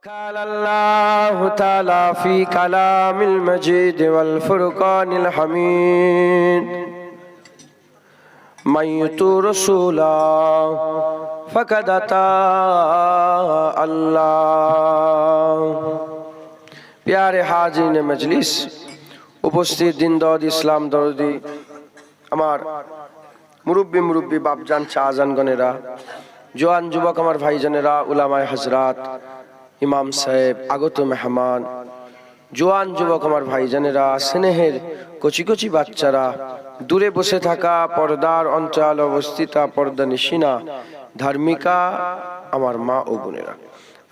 قال الله تعالى في كلام المجيد والفرقان الحميد من يطع رسولا فقد أطاع الله प्यारे हाजिर मजलिस उपस्थित दिन दौद इस्लाम दौदी আমার মুরব্বী বাপজান চাজান গনেরা জওয়ান যুবক আমার ভাইজানেরা উলামায়ে হযরত ইমাম সাহেব আগত মেহমান জওয়ান যুবক আমার ভাইজানেরা স্নেহের কচি কচি বাচ্চারা দূরে বসে থাকা পর্দার অঞ্চল অবস্থিতা পর্দানিশিনা ধার্মিকা আমার মা ও বোনেরা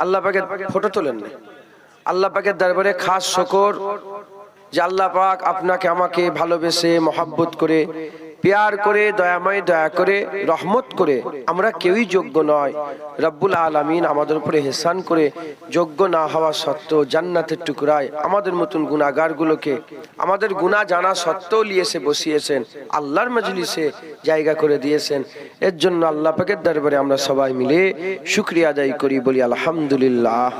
আল্লাহ পাকের ফটো তোলেন না আল্লাহ পাকের দরবারে খাস শুকর যে আল্লাহ পাক আপনাকে আমাকে ভালোবেসে মহব্বত করে প্যার করে দয়াময় দয়া করে রহমত করে আমরা কেউই যোগ্য নয় রব্বুল আলামিন আমাদের উপরে ইহসান করে যোগ্য না হওয়া সত্ত্বেও জান্নাতের টুকরায় আমাদের মতন গুনাহগারগুলোকে আমাদের গুনাহ জানা সত্ত্বেও লিয়েছে বসিয়েছেন আল্লাহর মজলিসে জায়গা করে দিয়েছেন এর জন্য আল্লাহ পাকের দরবারে আমরা সবাই মিলে শুকরিয়া আদায় করি বলি আলহামদুলিল্লাহ।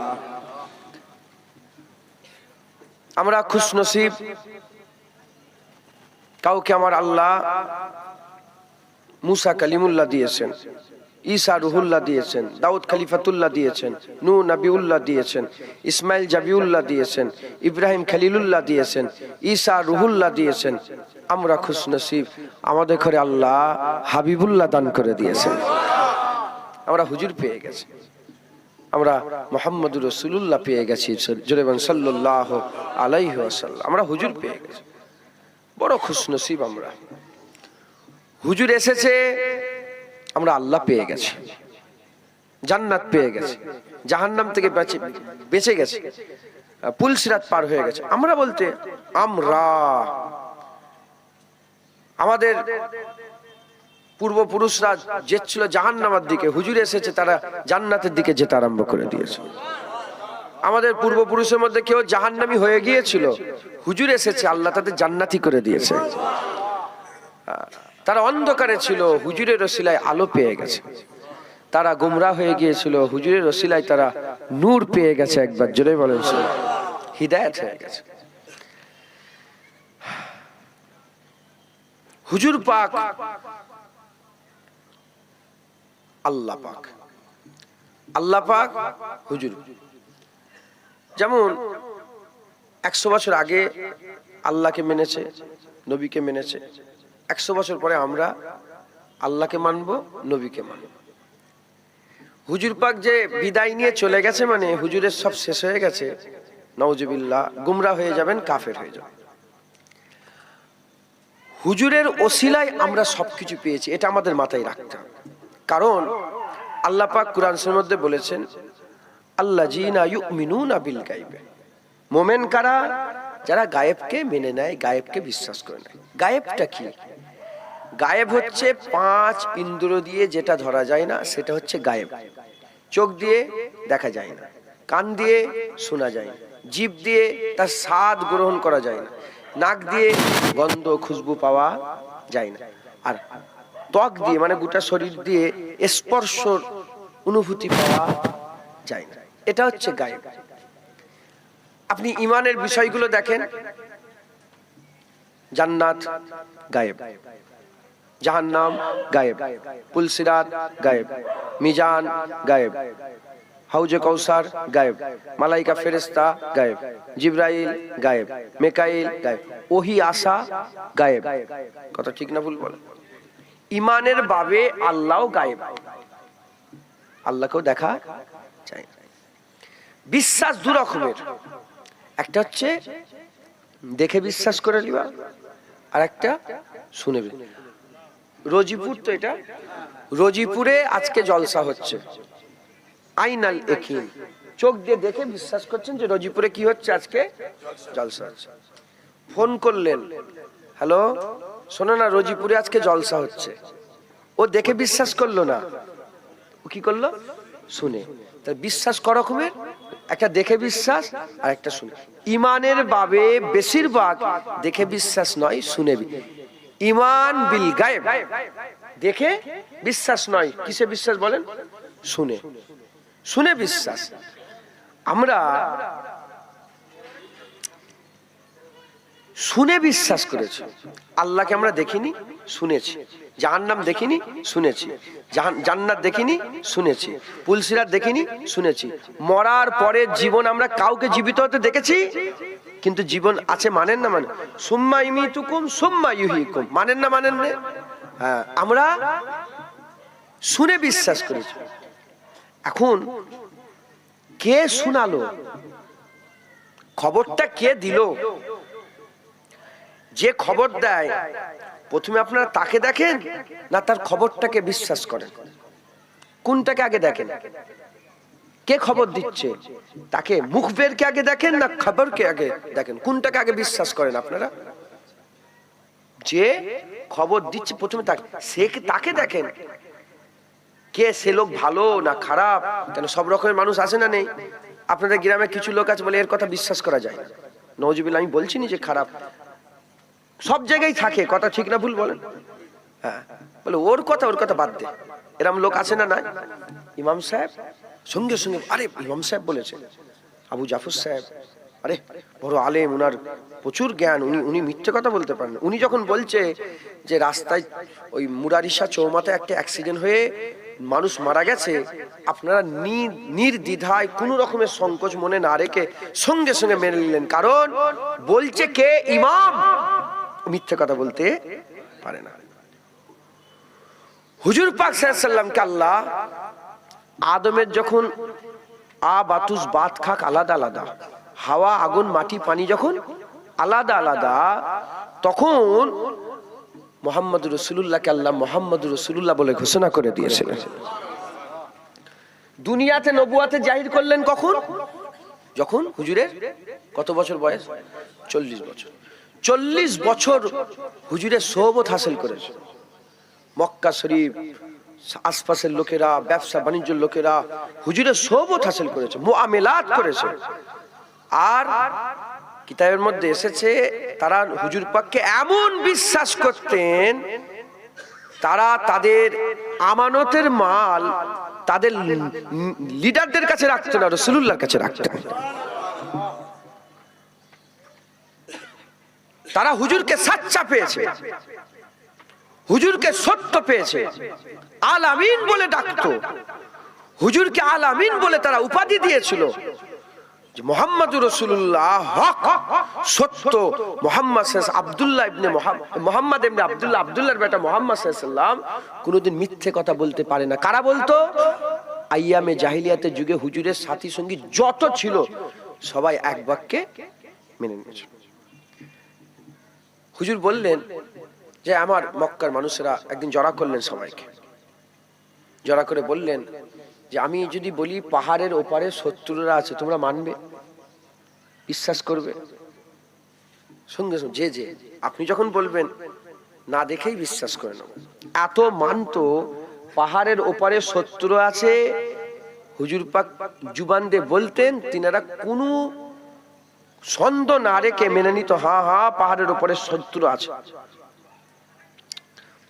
আমরা খুশনসিব কাউকে আমার আল্লাহ মুসা কালিমুল্লাহ দিয়েছেন, ঈসা রুহুল্লাহ দিয়েছেন, দাউদ খলিফাতুল্লাহ দিয়েছেন, নূহ নবিউল্লাহ দিয়েছেন, ইসমাইল জাবিউল্লাহ দিয়েছেন, ইব্রাহিম খলিলুল্লাহ দিয়েছেন, ঈসা রুহুল্লাহ দিয়েছেন। আমরা খুশনসিব আমাদের ঘরে আল্লাহ হাবিবুল্লাহ দান করে দিয়েছেন। আমরা হুজুর পেয়ে গেছি, আমরা মুহাম্মদুর রাসূলুল্লাহ পেয়ে গেছি, জোরে বলেন সাল্লাল্লাহু আলাইহি ওয়াসাল্লাম। আমরা হুজুর পেয়ে গেছি, বড় খুশনসিব আমরা। হুজুর এসেছে, আমরা আল্লাহ পেয়ে গেছি, জান্নাত পেয়ে গেছি, জাহান্নাম থেকে বেঁচে গেছি, পুলসিরাত পার হয়ে গেছে। আমরা বলতে আমরা আমাদের পূর্বপুরুষরা যেচ্ছিল জাহান্নামের দিকে, হুজুর এসেছে তারা জান্নাতের দিকে যেতে আরম্ভ করে দিয়েছে। আমাদের পূর্বপুরুষের মধ্যে কেউ জাহান্নামী হয়ে গিয়েছিল, হুজুর এসেছে আল্লাহ তাদের জান্নাতি করে দিয়েছে। তারা অন্ধকারে ছিল, হুজুরের ওসিলায় আলো পেয়ে গেছে। তারা গোমরাহ হয়ে গিয়েছিল, হুজুরের ওসিলায় তারা নূর পেয়ে গেছে। একবার জোরে বলেন হিদায়াত হয়ে গেছে। হুজুর পাক আল্লাহ পাক, আল্লাহ পাক হুজুর। যেমন 100 বছর আগে আল্লাহকে মেনেছে, নবীকে মেনেছে, 100 বছর পরে আমরা আল্লাহকে মানব, নবীকে মানব। হুজুর পাক যে বিদায় নিয়ে চলে গেছে মানে হুজুরের সব শেষ হয়ে গেছে, নাউজুবিল্লাহ, গুমরাহ হয়ে যাবেন, কাফের হয়ে যাবেন। হুজুরের ওসিলায় আমরা সবকিছু পেয়েছি, এটা আমাদের মাথায় রাখতে হবে। কারণ আল্লাহ পাক কুরআন শরীফের মধ্যে বলেছেন আল্লাযীনা ইউমিনুনা বিল গায়ব, মুমিন কারা? যারা গায়েবকে মেনে নেয়, গায়েবকে বিশ্বাস করে নেয়। গায়েবটা কি? গায়েব হচ্ছে 5 ইন্দ্রিয় দিয়ে যেটা ধরা যায় না সেটা হচ্ছে গায়েব। চোখ দিয়ে দেখা যায় না, কান দিয়ে শোনা যায় না, জিভ দিয়ে তার স্বাদ গ্রহণ করা যায় না, নাক দিয়ে গন্ধ খুশবু পাওয়া যায় না, আর ত্বক দিয়ে মানে গোটা শরীর দিয়ে স্পর্শ অনুভূতি পাওয়া যায় না। এটা হচ্ছে গায়েব। আপনি ইমানের বিষয়গুলো দেখেন, জান্নাত গায়েব, জাহান্নাম গায়েব, পুলসিরাত গায়েব, মিজান গায়েব, হাউজে কাউসার গায়েব, মালাইকা ফেরেশতা গায়েব, জিবরাইল গায়েব, মিকাইল গায়েব, ওহী আসা গায়েব। কথা ঠিক না ভুল বলেন? ইমানের বাবে আল্লাহও গায়েব, আল্লাহকেও দেখা যায় না। বিশ্বাস দু রকমের, একটা হচ্ছে দেখে বিশ্বাস করে নিবা, আর একটা শুনে। রোজিপুর তো এটা, রোজিপুরে আজকে জলসা হচ্ছে, আইনাল ইয়াকিন, চোখ দিয়ে দেখে বিশ্বাস করছেন যে রোজিপুরে কি হচ্ছে, আজকে জলসা হচ্ছে। ফোন করলেন, হ্যালো শোনো না, রোজিপুরে আজকে জলসা হচ্ছে। ও দেখে বিশ্বাস করলো না, ও কি করলো? শুনে। তার বিশ্বাস ক রকমের, একটা দেখে বিশ্বাস আর একটা শুনে। ইমানের বাবে বেশিরভাগ দেখে বিশ্বাস নয়, শুনে। ইমান বিল গায়েব, দেখে বিশ্বাস নয়, কিসে বিশ্বাস বলেন? শুনে, শুনে বিশ্বাস। আমরা শুনে বিশ্বাস করেছি, আল্লাহকে আমরা দেখিনি, শুনেছি। জাহান্নাম দেখিনি, শুনেছি। জান্নাত দেখিনি, শুনেছি। পুলসিরাত দেখিনি, শুনেছি। মরার পরে জীবন আমরা কাউকে জীবিত হতে দেখেছি, কিন্তু জীবন আছে মানেন না? মানে সুম্মা ইমিতুকুম সুম্মা ইউহয়িকুম, মানেন না? মানেন না? হ্যাঁ, আমরা শুনে বিশ্বাস করেছি। এখন কে শোনালো, খবরটা কে দিল? যে খবর দেয় প্রথমে আপনারা তাকে দেখেন না তার খবরটাকে বিশ্বাস করেন? কোনটাকে আগে দেখেন? কে খবর দিচ্ছে তাকে মুখবেরকে আগে দেখেন না খবরকে আগে দেখেন? কোনটাকে আগে বিশ্বাস করেন আপনারা? যে খবর দিচ্ছে প্রথমে তাকে দেখেন। কে সে লোক ভালো না খারাপ? কেন সব রকমের মানুষ আছে না? নেই? আপনাদের গ্রামে কিছু লোক আছে বলে এর কথা বিশ্বাস করা যায় না। নওয়াজুবিল্লাহ, আমি বলছি না যে খারাপ, সব জায়গায় থাকে, কথা ঠিক না ভুল বলেন? হ্যাঁ, বলে ওর কথা বাদ দে, এরকম লোক আছে না? নাই? ইমাম সাহেব সঙ্গে সঙ্গে আরে ইমাম সাহেব বলেছে, আবু জাফর সাহেব আরে বড় আলেম, উনার প্রচুর জ্ঞান, উনি মিথ্যে কথা বলতে পারেন। উনি যখন বলছে যে রাস্তায় ওই মুরারিশা চৌমাথা একটা অ্যাক্সিডেন্ট হয়ে মানুষ মারা গেছে, আপনারা নির্দ্বিধায় কোনো রকমের সংকোচ মনে না রেখে সঙ্গে সঙ্গে মেনে নিলেন, কারণ বলছে কে? ইমাম, মিথ্যে কথা বলতে পারে না। হুজুর পাক সাল্লাল্লাহু আলাইহি সাল্লামকে আল্লাহ আদমের যখন বাতুস বাত খাক আলাদা আলাদা, হাওয়া আগুন মাটি পানি যখন আলাদা আলাদা, তখন মুহাম্মদুর রাসূলুল্লাহকে আল্লাহ মুহাম্মদুর রাসূলুল্লাহ বলে ঘোষণা করে দিয়েছিলেন। দুনিয়াতে নবুয়াতে জাহির করলেন কখন? যখন হুজুরের কত বছর বয়স? 40 বছর। 40 বছর হুজুরের সোহবত হাসিল করেছে। মক্কা শরীফ আশপাশের লোকেরা, ব্যবসা বাণিজ্যের লোকেরা হুজুরের সোহবত হাসিল করেছে, মুআমেলাত করেছে। আর কিতাবের মধ্যে এসেছে তারা হুজুর পাককে এমন বিশ্বাস করতেন, তারা তাদের আমানতের মাল তাদের লিডারদের কাছে রাখতেন না, রাসূলুল্লাহর কাছে রাখতেন। তারা হুজুরকে সাচ্চা পেয়েছে, হুজুরকে সত্য পেয়েছে, আল আমিন বলে ডাকতো। হুজুরকে আল আমিন বলে তারা উপাধি দিয়েছিল যে মুহাম্মদুর রাসূলুল্লাহ হক, সত্য। মুহাম্মদ আব্দুল্লাহ ইবনে মুহাম্মদ ইবনে আব্দুল্লাহ, আব্দুল্লাহর বেটা মুহাম্মদ সাল্লাল্লাহু আলাইহি সাল্লাম কোনোদিন মিথ্যে কথা বলতে পারে না। কারা বলতো? আইয়ামে জাহিলিয়াতের যুগে হুজুরের সাথী সঙ্গী যত ছিল সবাই এক বাক্যে মেনে নিয়েছে। হুজুর বললেন যে আমার মক্কার মানুষেরা একদিন জড়া করলেন, সবাইকে জড়া করে বললেন যে আমি যদি বলি পাহাড়ের ওপারে শত্রুরা আছে, তোমরা মানবে, বিশ্বাস করবে? সঙ্গে সঙ্গে যে আপনি যখন বলবেন না দেখেই বিশ্বাস করে নেব। এত মানতো, পাহাড়ের ওপারে শত্রু আছে হুজুর পাক জুবান দিয়ে বলতেন, তিনারা কোনো সন্দেহ না রেখে মেনে নিত, হ্যাঁ হ্যাঁ পাহাড়ের ওপরে শত্রু আছে,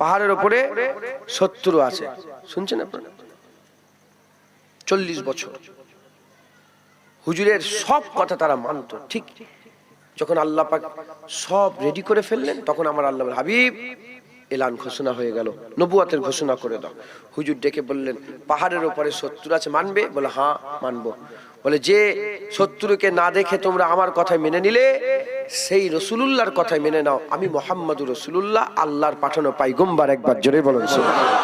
পাহাড়ের ওপরে শত্রু আছে। শুনছেন আপনারা? 40 বছর হুজুরের সব কথা তারা মানত। ঠিক যখন আল্লাহ পাক সব রেডি করে ফেললেন, তখন আমার আল্লাহ হাবিব এলান ঘোষণা হয়ে গেল, নবুয়াতের ঘোষণা করে দাও। হুজুর ডেকে বললেন পাহাড়ের ওপরে শত্রু আছে, মানবে? বলে হ্যাঁ মানবো। বলে যে শত্রুকে না দেখে তোমরা আমার কথায় মেনে নিলে, সেই রাসূলুল্লাহর কথায় মেনে নাও, আমি মুহাম্মদুর রাসূলুল্লাহ আল্লাহর পাঠানো পয়গম্বর। একবার জোরে বলুন সুবহানাল্লাহ।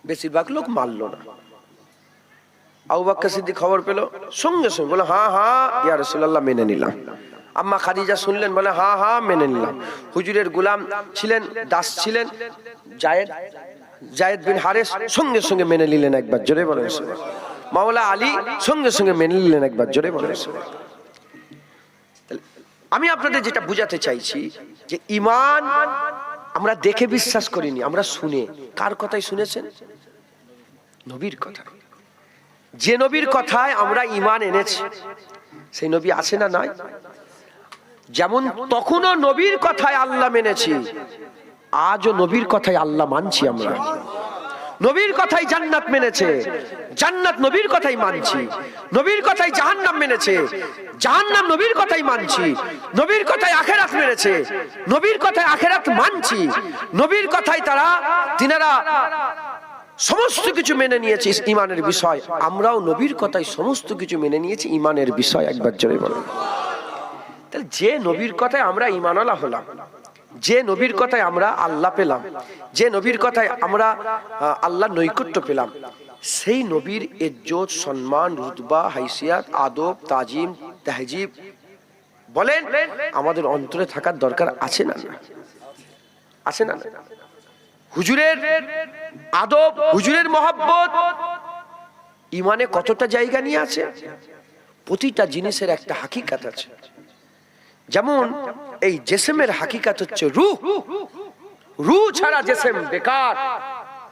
বেশিরভাগ লোক মানলো না। আবু বকর সিদ্দিক খবর পেল, সঙ্গে সঙ্গে বলে হ্যাঁ হ্যাঁ ইয়া রাসূলুল্লাহ মেনে নিলাম। আম্মা খাদিজা শুনলেন, বলে হ্যাঁ হ্যাঁ মেনে নিলাম। হুজুরের গোলাম ছিলেন, দাস ছিলেন জায়েদ বিন হারেস, সঙ্গে সঙ্গে মেনে নিলেন। একবার জোরে বলেন সুবহানাল্লাহ। মাওলা আলী সঙ্গে সঙ্গে মেনে নিলেন। একবার জোরে বলেন সুবহানাল্লাহ। আমি আপনাদের যেটা বুঝাতে চাইছি যে ঈমান আমরা দেখে বিশ্বাস করিনি, আমরা শুনে। কার কথাই শুনেছেন? নবীর কথা। যে নবীর কথায় আমরা ঈমান এনেছি সেই নবী আছে না নাই? যেমন তখনও নবীর কথায় আল্লাহ মেনেছি, আজও নবীর কথায় আল্লাহ মানছি আমরা। নবীর কথাই জান্নাত মেনেছে, জান্নাত নবীর কথাই মানছি। নবীর কথাই জাহান্নাম মেনেছে, জাহান্নাম নবীর কথাই মানছি। নবীর কথাই আখিরাত মেনেছে, নবীর কথাই আখিরাত মানছি। নবীর কথাই তিনারা সমস্ত কিছু মেনে নিয়েছে ঈমানের বিষয়। আমরাও নবীর কথাই সমস্ত কিছু মেনে নিয়েছি ঈমানের বিষয়। একবার জোরে বলুন। তাহলে যে নবীর কথায় আমরা ঈমানওয়ালা হলাম, যে নবীর কথায় আমরা আল্লাহ পেলাম, যে নবীর কথায় আমরা আল্লাহ নৈকট্য পেলাম, সেই নবীর ইজ্জত, সম্মান, রুতবা, হাইসিয়াত, আদব, তাজিম, তাহজিব বলেন আমাদের অন্তরে থাকার দরকার আছে না? আছে না? হুজুরের আদব, হুজুরের মহব্বত ইমানে কতটা জায়গা নিয়ে আছে? প্রতিটা জিনিসের একটা হাকিকাত আছে। যেমন এই জিসমের হাকিকাত হচ্ছে রূহ। রূহ ছাড়া জিসম বেকার,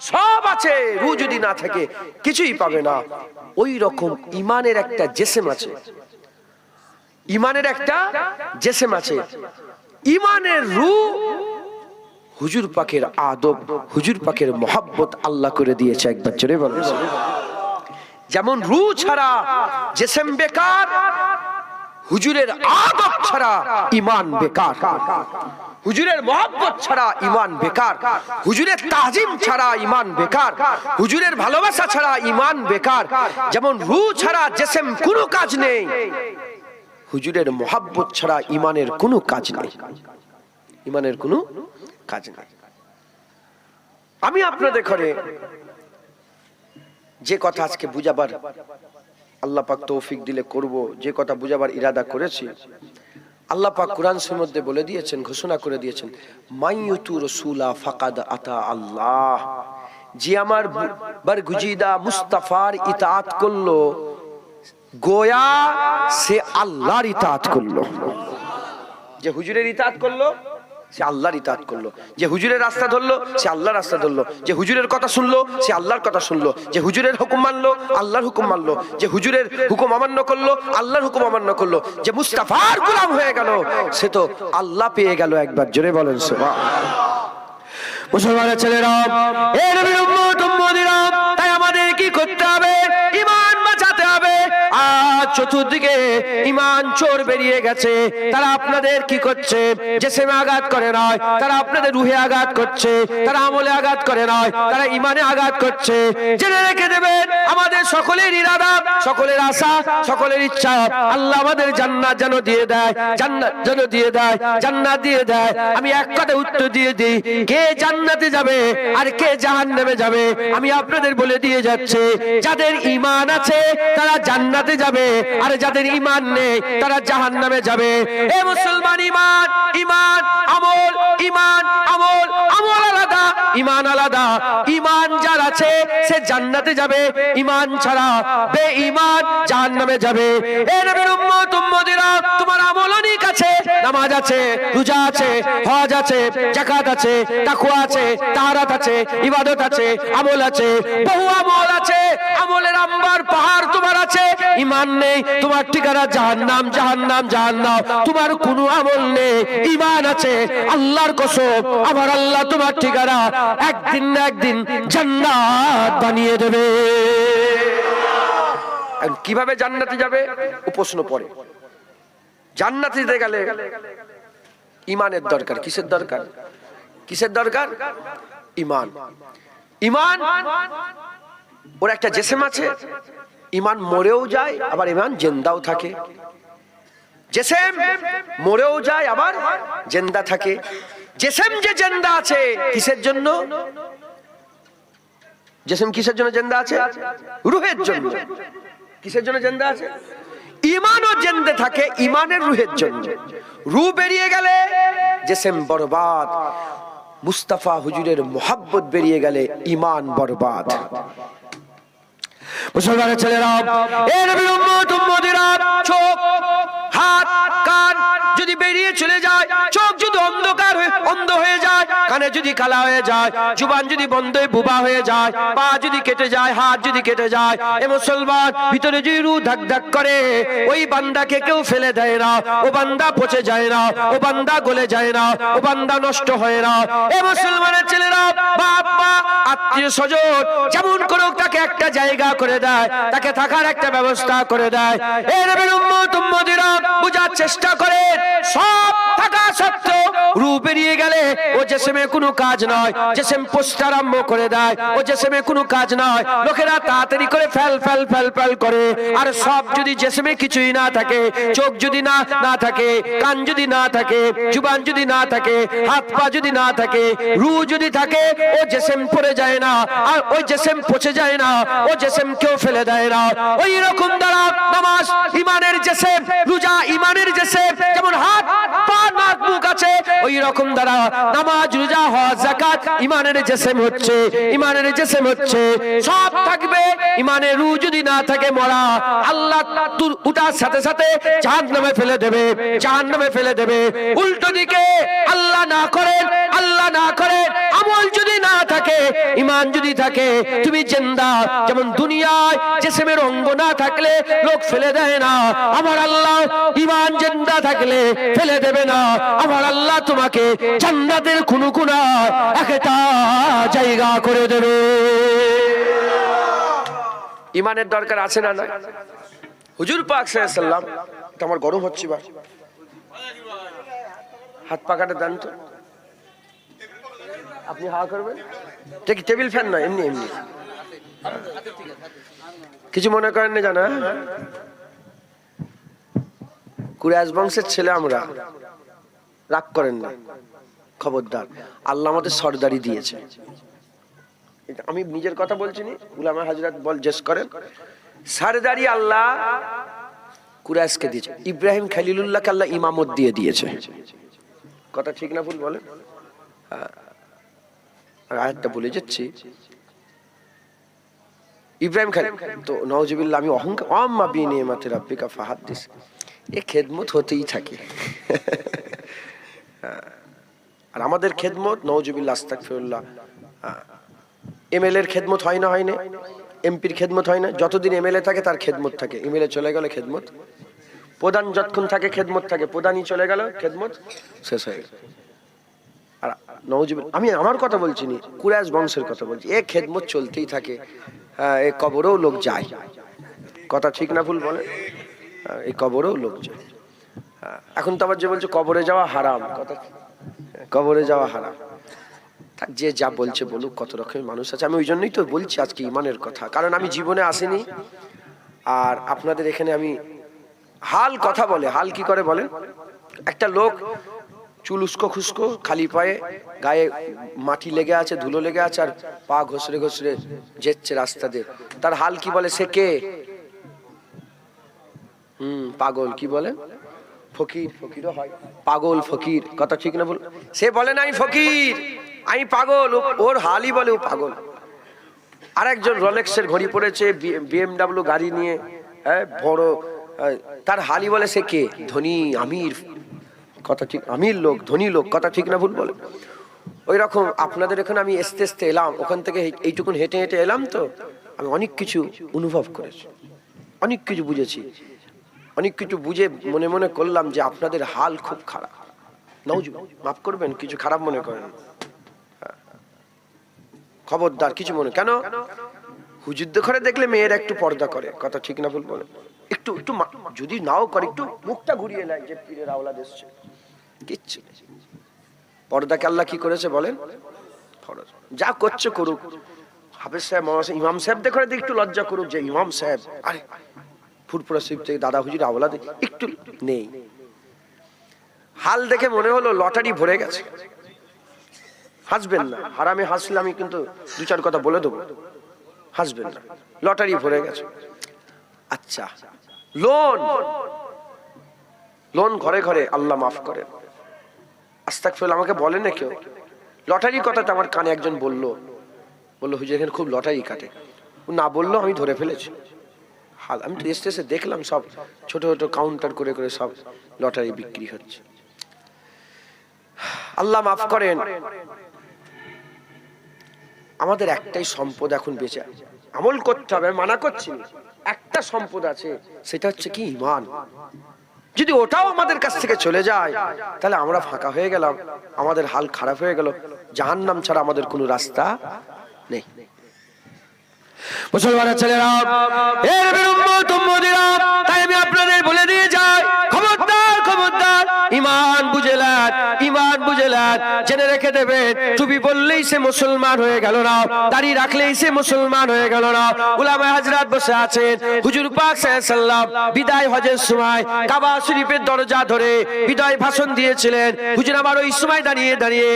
সব আছে, রূহ যদি না থাকে কিছুই পাবে না। ওই রকম ইমানের একটা জিসম আছে, ইমানের একটা জিসম আছে। ইমানের রূহ হুজুর পাকের আদব, হুজুর পাকের মহব্বত আল্লাহ করে দিয়েছে। একবার জোরে বলুন। যেমন রূহ ছাড়া জিসম বেকার, হুজুরের আদব ছাড়া ঈমান বেকার, হুজুরের মহব্বত ছাড়া ঈমান বেকার, হুজুরের তাজিম ছাড়া ঈমান বেকার, হুজুরের ভালোবাসা ছাড়া ঈমান বেকার। যেমন রূহ ছাড়া জিসম কোনো কাজ নেই, হুজুরের মহব্বত ছাড়া ঈমানের কোনো কাজ নেই, ঈমানের কোনো কাজ নেই। আমি আপনাদের ঘরে যে কথা আজকে বুঝাবার আল্লাহ পাক তৌফিক দিলে করব, যে কথা বুঝাবার ইরাদা করেছি, আল্লাহ পাক কুরআন শরীফের মধ্যে বলে দিয়েছেন, ঘোষণা করে দিয়েছেন, মাইয়ুতু রাসূলা ফাকাদ আতা আল্লাহ। যে আমার বরগুজিদা মুস্তাফার ইতাআত করলো, গোয়া সে আল্লাহর ইতাআত করলো। যে হুজুরের ইতাআত করলো সে আল্লাহর ইতাআত করলো, যে হুজুরের রাস্তা ধরলো সে আল্লাহর রাস্তা ধরলো, যে হুজুরের কথা শুনলো সে আল্লাহর কথা শুনলো, যে হুজুরের হুকুম মানলো আল্লাহর হুকুম মানলো, যে হুজুরের হুকুম অমান্য করলো আল্লাহর হুকুম অমান্য করলো, যে মুস্তাফার গোলাম হয়ে গেল সে তো আল্লাহ পেয়ে গেল। একবার জোরে বলেন সুবহানাল্লাহ। মুসলমানের ছেলেরা, এ নবীর উম্মত উম্মতিরা, তাই আমাদের কি করতে হবে? ঈমান বাঁচাতে হবে। আজ চতুর্দিকে ঈমান চোর বেরিয়ে গেছে। তারা আপনাদের কি করছে? জিসমে আঘাত করে নয়, তারা আপনাদের রুহে আঘাত করছে, তারা আমলে আঘাত করে নয়, তারা ঈমানে আঘাত করছে। জেনে রেখে দেবেন, আমাদের সকলের ইরাদা, সকলের আশা, সকলের ইচ্ছা আল্লাহ আমাদের জান্নাত যেন দিয়ে দেয়, জান্নাত যেন দিয়ে দেয়, জান্নাত দিয়ে দেয়। আমি এক কথা উত্তর দিয়ে দিই, কে জান্নাতে যাবে আর কে জাহান্নামে যাবে আমি আপনাদের বলে দিয়ে যাচ্ছে। যাদের ঈমান আছে তারা জান্নাতে যাবে, আর যাদের ঈমান নেই তারা জাহান্নামে যাবে। এ মুসলমান, ঈমান, ঈমান, আমল, ঈমান, আমল, আমল আলাদা, ঈমান আলাদা। ঈমান যার আছে সে জান্নাতে যাবে, ঈমান ছাড়া বেঈমান জাহান্নামে যাবে। এ নবীর উম্মত উম্মতিরা, তোমার আমল অনেক আছে, নামাজ আছে, রোজা আছে, হজ আছে, যাকাত আছে, তাকওয়া আছে, তাহারাত আছে, ইবাদত আছে, আমল আছে, বহু আমল আছে। আমলের আম্বার পাহাড় তোমার আছে, ঈমান নেই, তোমার ঠিকানা জাহান্নাম, জাহান্নাম, জাহান্নাম। তোমার কোনো আমল নেই, ঈমান আছে, আল্লাহর কসম আমার আল্লাহ তোমার ঠিকানা একদিন না একদিন জান্নাত বানিয়ে দেবে। কিভাবে জান্নাতে যাবে ও প্রশ্ন পড়ে। জান্নাতে যেতে গেলে ঈমানের দরকার। কিসের দরকার? কিসের দরকার? ঈমান। ঈমান ওর একটা জিসম আছে, ঈমান মরেও যায় আবার ঈমান জিন্দাও থাকে। জিসম মরেও যায় আবার জিন্দা থাকে। জিসম যে জিন্দা আছে কিসের জন্য? জিসম কিসের জন্য জিন্দা আছে? রূহের জন্য। কিসের জন্য জিন্দা আছে? ঈমানও জিন্দা থাকে ঈমানের রূহের জন্য। রূহ বেরিয়ে গেলে জিসম বরবাদ, মুস্তাফা হুজুরের মোহাব্বত বেরিয়ে গেলে ঈমান বরবাদ। মুসলমানের ছেলেরা, এ নবীর উম্মত উম্মতিরা, চোখ, হাত, কান যদি বেরিয়ে চলে যায়, চোখ যদি অন্ধকার হয়ে অন্ধ হয়ে যায়, কানে যদি কালা হয়ে যায়, জুবান যদি বন্ধ হয়ে বুবা হয়ে যায়, পা যদি কেটে যায়, হাত যদি কেটে যায়, এ মুসলমান ভিতরে যদি রূহ ধাক ধাক করে, ওই বান্দাকে কেউ ফেলে দেয় না, ও বান্দা পচে যায় না, ও বান্দা গলে যায় না, ও বান্দা নষ্ট হয় না। এ মুসলমানের ছেলেরা, বাপ মা আত্মীয় স্বজন যেমন করুক তাকে একটা জায়গা করে দেয়, তাকে থাকার একটা ব্যবস্থা করে দেয়। এর উম্মত উম্মতিরা বুঝার চেষ্টা করে, সব থাকা সত্ত্বেও রূহ বেরিয়ে গেলে ও জিসমে কোনো কাজ নয়, জিসম পুষ্ট আরম্ভ করে দেয়, ও জিসমে কোনো কাজ নয়। লোকেরা তাড়াতাড়ি করে ফেল ফেল ফেল ফেল করে, আর সব যদি জিসমে কিছুই না থাকে, চোখ যদি না থাকে, কান যদি না থাকে, জুবান যদি না থাকে, হাত পা যদি না থাকে, রূহ যদি থাকে, ও জিসম পড়ে যায় না, আর ওই জিসম পচে যায় না, ও জিসম কেউ ফেলে দেয় না। ওই রকম দ্বারা নামাজ ইমানের জিসম, রোজা ইমানের জিসম, যেমন হাত পা নাক মুখ আছে, ওই রকম দ্বারা নামাজ রোজা হজ যাকাত ইমানের জিসম হচ্ছে, ইমানের জিসম হচ্ছে। সব থাকবে, ইমানের রূহ যদি না থাকে মরা, আল্লাহ উঠার সাথে সাথে জাহান্নামে ফেলে দেবে, জাহান্নামে ফেলে দেবে। উল্টো দিকে আল্লাহ না করেন, আল্লাহ না করেন, আমল যদি না থাকে, ইমান যদি থাকে, তুমি জিন্দা। যেমন দুনিয়ায় জিসমের অঙ্গ না থাকলে লোক ফেলে দেয় না, আমার আল্লাহ ইমান জিন্দা থাকলে ফেলে দেবে না। আমার আল্লাহ তোমাকে জান্নাতের খুনখুনায় একটা জায়গা করে দেবে। ইমানের দরকার আছে না? না। হুজুর পাক সাল্লাল্লাহু আলাইহি ওয়াসাল্লাম, আমার গরম হচ্ছে, বা হাত পাকাটা দেন তো, আপনি হাওয়া করবেন। ঠিক টেবিল ফ্যান নয়, এমনি এমনি। কিছু মনে করেন না জানা, কুরাইশ বংশের ছেলে আমরা, রাগ করেন না, খবরদার। আল্লাহ আমাদের সরদারি দিয়েছে, আমি নিজের কথা বলছি না, উলামা হযরত জিজ্ঞেস করেন, সরদারি আল্লাহ কুরাইশকে দিয়েছে। ইব্রাহিম খলিলুল্লাহকে আল্লাহ ইমামত দিয়ে দিয়েছে। কথা ঠিক না ভুল বলেন? আয়াতটা বলে যাচ্ছি, ইব্রাহিম খালিল তো নাউজুবিল্লাহ, আমি অহংকার আম্মা বিনিয়ামাতি রাব্বিকা ফাহাদ্দিস, এ খেদমত হতেই থাকে। আর আমাদের খেদমত নাউজুবিল্লাহ আস্তাগফিরুল্লাহ, এমএলএ এর খেদমত হয় না, হয় না, এমপির খেদমত হয় না। যতদিন এমএলএ থাকে তার খেদমত থাকে, এমএলএ চলে গেলে খেদমত, প্রধান যতক্ষণ থাকে খেদমত থাকে, প্রধানই চলে গেল খেদমত শেষ হয়ে গেল। আর নাউজুবিল্লাহ, আমি আমার কথা বলছি না, কুরাইশ বংশের কথা বলছি, এ খেদমত চলতেই থাকে। এই কবরেও লোক যায়, কথা ঠিক না ভুল বলে, এই কবরেও লোক যায়। এখন তো আবার যে বলছে কবরে যাওয়া হারাম, কথা কবরে যাওয়া হারাম। যে যা বলছে বলুক, কত রকমের মানুষ আছে। আমি ওই জন্যই তো বলছি আজকে ইমানের কথা, কারণ আমি জীবনে আসিনি, আর আপনাদের এখানে আমি হাল কথা বলে, হাল কি করে বলেন, একটা লোক চুল উস্কো খুস্কো, খালি পায়ে, গায়ে মাটি লেগে আছে, ধুলো লেগে আছে, আর পা ঘষরে ঘষরে যেচ্ছে রাস্তা দিয়ে, তার হাল কি বলে? সে কে? পাগল। কি বলে? ফকির। ফকিরও হয়, পাগল ফকির, কথা ঠিক না বল? সে বলে না আমি ফকির, আমি পাগল, ওর হালই বলে ও পাগল। আরেকজন রোলেক্সের ঘড়ি পড়েছে, বিএমডব্লিউ গাড়ি নিয়ে, বড়, তার হালই বলে সে কে? ধনী, আমির, কথা ঠিক, আমির লোক, ধনী লোক, কথা ঠিক না ভুল বলে? ওই রকম আপনাদের এখানে আমি আস্তে আস্তে এলাম, ওখান থেকে এইটুকুন হেঁটে হেঁটে এলাম, তো আমি অনেক কিছু অনুভব করেছি, অনেক কিছু বুঝেছি, অনেক কিছু বুঝে মনে মনে করলাম যে আপনাদের হাল খুব খারাপ। নাউজুবিল্লাহ, মাফ করবেন, কিছু খারাপ মনে করেন, খবরদার কিছু মনে। কেন? হুজুরদের ঘরে দেখলে মেয়েরা একটু পর্দা করে, কথা ঠিক না ভুল বলে? একটু একটু যদি নাও করে, একটু মুখটা ঘুরিয়ে নেয় যে পীরের আওলাদ এসছে, কিচ্ছু। পর্দাকে আল্লাহ কি করেছে বলেন? ফরজ। যা করছে করুক, হাফেজ সাহেব, ইমাম সাহেবদের ঘরে একটু লজ্জা করুক, যে ইমাম সাহেব, আরে ফুরফুরা শরীফ থেকে দাদা হুজুর আওলাদ একটু নেই। হাল দেখে মনে হলো লটারি ভরে গেছে। হাসবেন না, হারামে হাসলে আমি কিন্তু দু চার কথা বলে দেবো, হাসবেন না, লটারি ভরে গেছে। আচ্ছা, লোন, লোন ঘরে ঘরে, আল্লাহ মাফ করেন, আস্তাগফিরুল্লাহ। আমাকে বলে না কেউ, লটারি কথাটা আমার কানে একজন বললো হুজুর এখানে খুব লটারি কাটে। না বললো, আমি ধরে ফেলেছি হাল। আমি তো এসে এসে দেখলাম সব ছোট ছোট কাউন্টার করে করে সব লটারি বিক্রি হচ্ছে। আল্লাহ মাফ করেন, আমাদের একটাই সম্পদ এখন বেঁচে আছে, আমল করতে হবে, মানা করছি, একটা সম্পদ আছে, সেটা হচ্ছে কি ঈমান। যদি ওটাও আমাদের কাছ থেকে চলে যায় তাহলে আমরা ফাঁকা হয়ে গেলাম, আমাদের হাল খারাপ হয়ে গেল, জাহান্নাম ছাড়া আমাদের কোনো রাস্তা নেই। মুসলমানের ছেলেরা, এর উম্মত উম্মতিরা, তাই আমি আপনাদের বলে দিয়ে যাই, খবরদার খবরদার, ঈমান বুঝেলাত, ঈমান বুঝেলাত, জেনে রেখে দেবেন, টুপি বললেই সে মুসলমান হয়ে গেল না, দাড়ি রাখলেই সে মুসলমান হয়ে গেল না। উলামায়ে হাজরাত বসে আছেন, হুজুর পাক সাল্লাল্লাহু আলাইহি সাল্লাম বিদায় হজের সময় কাবা শরীফের দরজা ধরে বিদায় ভাষণ দিয়েছিলেন। হুজুর আমার ওই সময় দাঁড়িয়ে দাঁড়িয়ে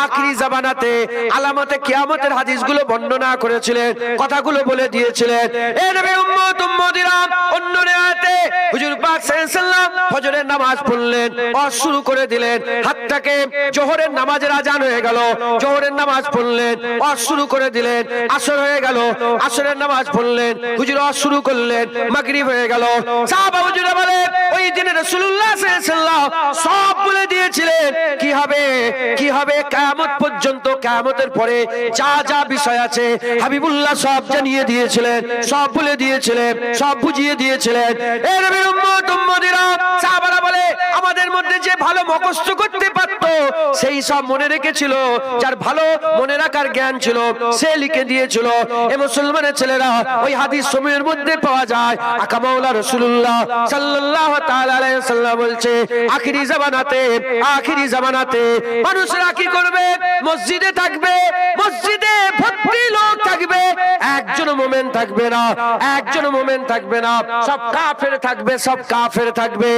আখিরি জামানাতে আলামতে কিয়ামতের হাদিসগুলো বর্ণনা করেছিলেন, কথাগুলো বলে দিয়েছিলেন। এ নবী উম্মত উম্মতিরা, অন্য রিওয়ায়াতে হুজুর পাক সাল্লাল্লাহু আলাইহি সাল্লাম ফজরের নামাজ পড়লেন, ওয়াজ শুরু করে দিলেন, হাতটাকে জোহরের নামাজের আজান হয়ে গেল, জোহরের নামাজ পড়লেন, ওয়াজ শুরু করে দিলেন, আসর হয়ে গেল, আসরের নামাজ পড়লেন, হুজুর ওয়াজ শুরু করলেন, মাগরিব হয়ে গেল। সাহাবা হুজুরা বলে ওই দিনে রাসূলুল্লাহ সাল্লাল্লাহু আলাইহি সাল্লাম সব বলে দিয়েছিলেন কি হবে, কি হবে কিয়ামত পর্যন্ত, কিয়ামতের পরে যা যা বিষয় আছে হাবিবুল্লাহ সব জানিয়ে দিয়েছিলেন, সব বলে দিয়েছিলেন, সব বুঝিয়ে দিয়েছিলেন। এ নবীর উম্মত উম্মতিরা, সাহাবারা বলে আমাদের মধ্যে যে ভালো মুখস্থ করতে পারতো সেই সব মনে রেখেছিল, যার ভালো মনে রাখার জ্ঞান ছিল সে লিখে দিয়েছিল। এ মুসলমানের ছেলেরা, ওই হাদিস সময়ের মধ্যে পাওয়া যায়, আকা মাওলা রাসূলুল্লাহ সাল্লাল্লাহু তাআলা আলাইহি ওয়াসাল্লাম বলছে আখিরি জামানাতে, আখিরি জামানাতে মানুষরা কি করবে, মসজিদে থাকবে, মসজিদে ভর্তি লোক থাকবে, একজন মুমিন থাকবে না, একজন মুমিন থাকবে না, সব কাফের থাকবে, সব কাফের থাকবে।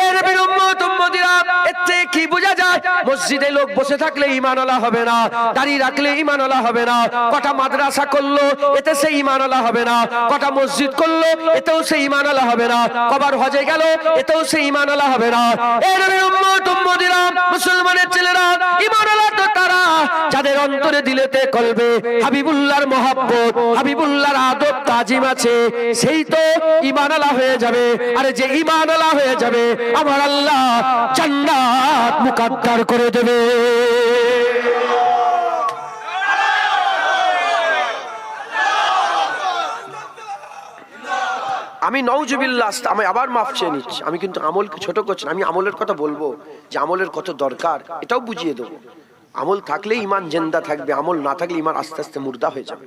এ নবীর উম্মত উম্মতিরা, এতে কি বোঝা যায়, মসজিদে লোক বসে থাকলে ঈমানওয়ালা হবে না, দাড়ি রাখলে ঈমানওয়ালা হবে না, কটা মাদ্রাসা করলো এতে সে ঈমানওয়ালা হবে না, কটা মসজিদ করলো এতেও সে ঈমানওয়ালা হবে না, কবার হজে গেল এতেও সে ঈমানওয়ালা হবে না। এ নবীর উম্মত উম্মতিরা, মুসলমানের ছেলেরা, ঈমানওয়ালা তো তারা যাদের অন্তরে দিলেতে কলবে হাবিবুল্লাহর মহব্বত, হাবিবুল্লাহর আদব তাজিম আছে, সেই তো ঈমানওয়ালা হয়ে যাবে। আরে যে ঈমানওয়ালা হয়ে যাবে আমার আল্লাহ জান্নাত মুকদ্দার করে দেবে। আমি নাউজুবিল্লাহ, আমি আবার মাফ চেয়ে নিচ্ছি, আমি কিন্তু আমলকে ছোট করছি না, আমি আমলের কথা বলবো যে আমলের কত দরকার এটাও বুঝিয়ে দেবো। আমল থাকলে ঈমান জিন্দা থাকবে, আমল না থাকলে ঈমান আস্তে আস্তে মুর্দা হয়ে যাবে।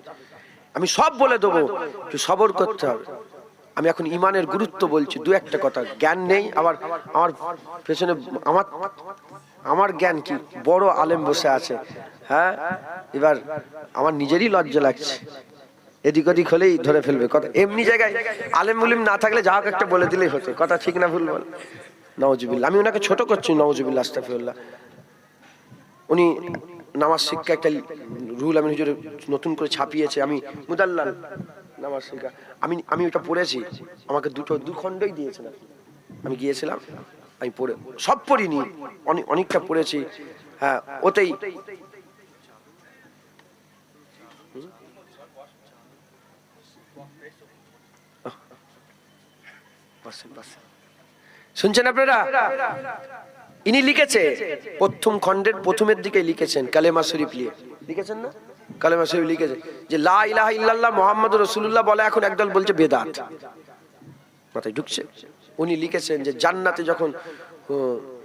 আমি সব বলে দেবো, একটু সবর করতে হবে। আমি এখন ঈমানের গুরুত্ব বলছি, দু একটা কথা, জ্ঞান নেই, আবার আমার পেছনে আমার জ্ঞান কি বড় আলেম বসে আছে, হ্যাঁ, এবার আমার নিজেরই লজ্জা লাগছে, এদিক ওদিক হলেই ধরে ফেলবে কথা। এমনি জায়গায় আলেম মুলিম না থাকলে যা হোক একটা বলে দিলেই হতো, কথা ঠিক না ভুল বল? নাউজুবিল্লাহ, আমি ওনাকে ছোট করছি, নাউজুবিল্লাহ আস্তাগফিরুল্লাহ। উনি নামাজ শিক্ষা একটা রুল আমি হুজুর নতুন করে ছাপিয়েছে, আমি মুদাল্লাল নামাজ শিক্ষা, আমি ওটা পড়েছি, আমাকে দু খণ্ডই দিয়েছেন, আমি গিয়েছিলাম, আমি পড়ে সব পড়িনি, অনেকটা পড়েছি, হ্যাঁ, ওতেই শুনছেন আপনারা? ইনি লিখেছে প্রথম খণ্ডের প্রথমের দিকে লিখেছেন, কালেমা শরীফ লিখেছেন না, কালেমা শরীফ লিখেছে যে লা ইলাহা ইল্লাল্লাহ মুহাম্মাদুর রাসূলুল্লাহ বলে এখন একদল বলছে বেদাত, মাথায় ঢুকছে। উনি লিখেছেন যে জান্নাতে যখন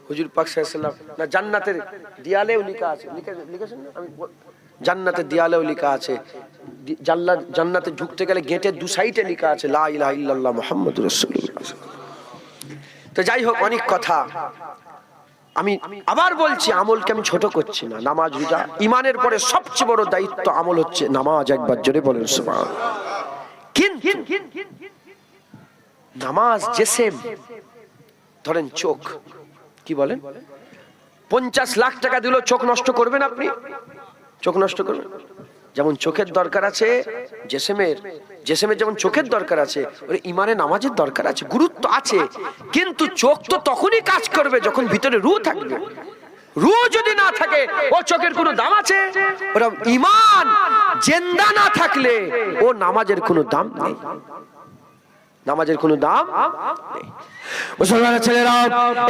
হুজুর পাক সাল্লাল্লাহু আলাইহি ওয়াসাল্লাম, না জান্নাতের দেয়ালেও লেখা আছে, লিখেছেন না, আমি জান্নাতের দেয়ালেও লেখা আছে, জান্নাতে ঢুকতে গেলে গেটের দু সাইডে লেখা আছে লা ইলাহা ইল্লাল্লাহ মুহাম্মাদুর রাসূলুল্লাহ। তো যাই হোক, অনেক কথা, আমি আবার বলছি আমলকে আমি ছোট করছি না। নামাজ রোজা ঈমানের পরে সবচেয়ে বড় দায়িত্ব আমল হচ্ছে নামাজ। একবার জোরে বলেন সুবহানাল্লাহ। কিন্তু নামাজ জেসেম, ধরেন চোখ, কি বলেন, 50 লাখ টাকা দিলেও চোখ নষ্ট করবেন আপনি? চোখ নষ্ট করবেন? যেমন চোখের দরকার আছে জেসেমের যেমন চোখের দরকার আছে, ওর ঈমানে নামাজের দরকার আছে, গুরুত্ব আছে। কিন্তু চোখ তো তখনই কাজ করবে যখন ভিতরে রূহ থাকবে। রূহ যদি না থাকে ও চোখের কোনো দাম আছে? ওরা ঈমান জিন্দা না থাকলে ও নামাজের কোনো দাম নেই, নামাজের কোনো দাম নেই। মুসলমানের ছেলেরা,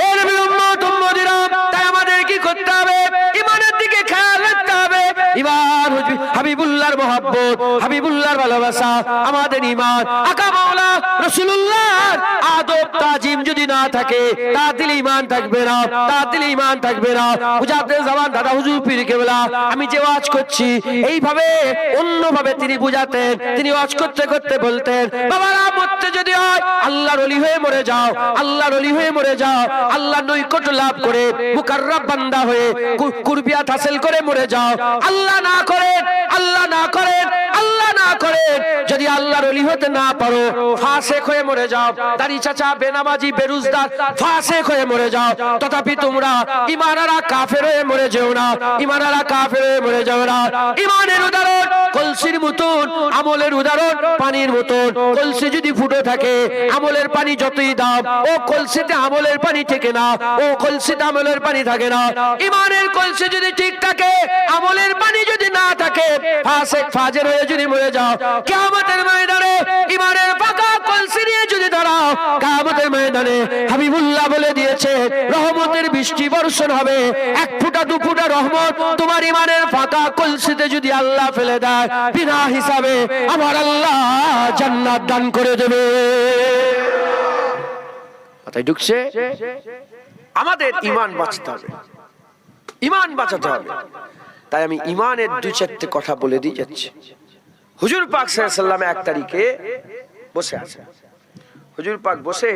এ নবীর উম্মত উম্মতিরা, তাই আমাদের কি করতে হবে? ঈমানের দিকে খেয়াল রাখতে হবে। ঈমান, হাবিবুল্লাহর মহব্বত, হাবিবুল্লাহর ভালোবাসা আমাদের ঈমান। আকা মাওলা রাসূলুল্লাহর আদব তাজিম যদি না থাকে তাহলে ঈমান থাকবে না, তাহলে ঈমান থাকবে না। বুঝাতে জামান দাদা হুজুর পীর কেবলা আমি যে ওয়াজ করছি এইভাবে অন্যভাবে তিনি বুঝাতেন। তিনি ওয়াজ করতে করতে বলতেন, বাবারা মরতে যদি হয় আল্লাহর ওলি হয়ে মরে যাও, আল্লাহর ওলি হয়ে মরে যাও, আল্লাহর নৈকট্য লাভ করে মুকাররব বান্দা হয়ে কুরবিয়াত হাসিল করে মরে যাও। আল্লাহ না করেন, আল্লাহ না করেন, আল্লাহ না করেন যদি আল্লাহর ওলি হতে না পারো ফাসিক হয়ে মরে যাও, দাড়ি চাচা বেনামাজি বেরুজদার ফাসিক হয়ে মরে যাও। তথাপি তোমরা ঈমানারা কাফের হয়ে মরে যেও না, ঈমানারা কাফের হয়ে মরে যাও না। ঈমানের উদাহরণ কলসির মতন, আমলের উদাহরণ পানির মতন। কলসি যদি ফুটো থাকে আমলের পানি যতই দাও ও কলসিতে আমলের পানি থেকে না, ও কলসিতে আমলের পানি থাকে না। ঈমানের কলসি যদি ঠিক থাকে আমলের পানি যদি না থাকে ফাসিক ফাজির হয়ে যদি মরে যাও কিয়ামতের ময়দানে ঈমানের পাকা কলসি নিয়ে যদি দাঁড়াও কিয়ামতের ময়দানে হাবিবুল্লাহ বলে দিয়েছে রহমতের বৃষ্টি বর্ষণ হবে। এক ফুটা দু ফুটা রহমত তোমার ঈমানের পাকা কলসিতে যদি আল্লাহ ফেলে দেয় বিনা হিসাবে আমার আল্লাহ জান্নাত দান করে দেবে। মাথায় ঢুকছে? আমাদের ঈমান বাঁচতে হবে, ঈমান বাঁচাতে হবে। তাই আমি ঈমানের দুই চারটে কথা বলে দিয়ে যাচ্ছি। হুজুর পাক সাল্লাল্লাহু আলাইহি ওয়াসাল্লাম 1 তারিখে বসে আছে। হুজুর পাক বসে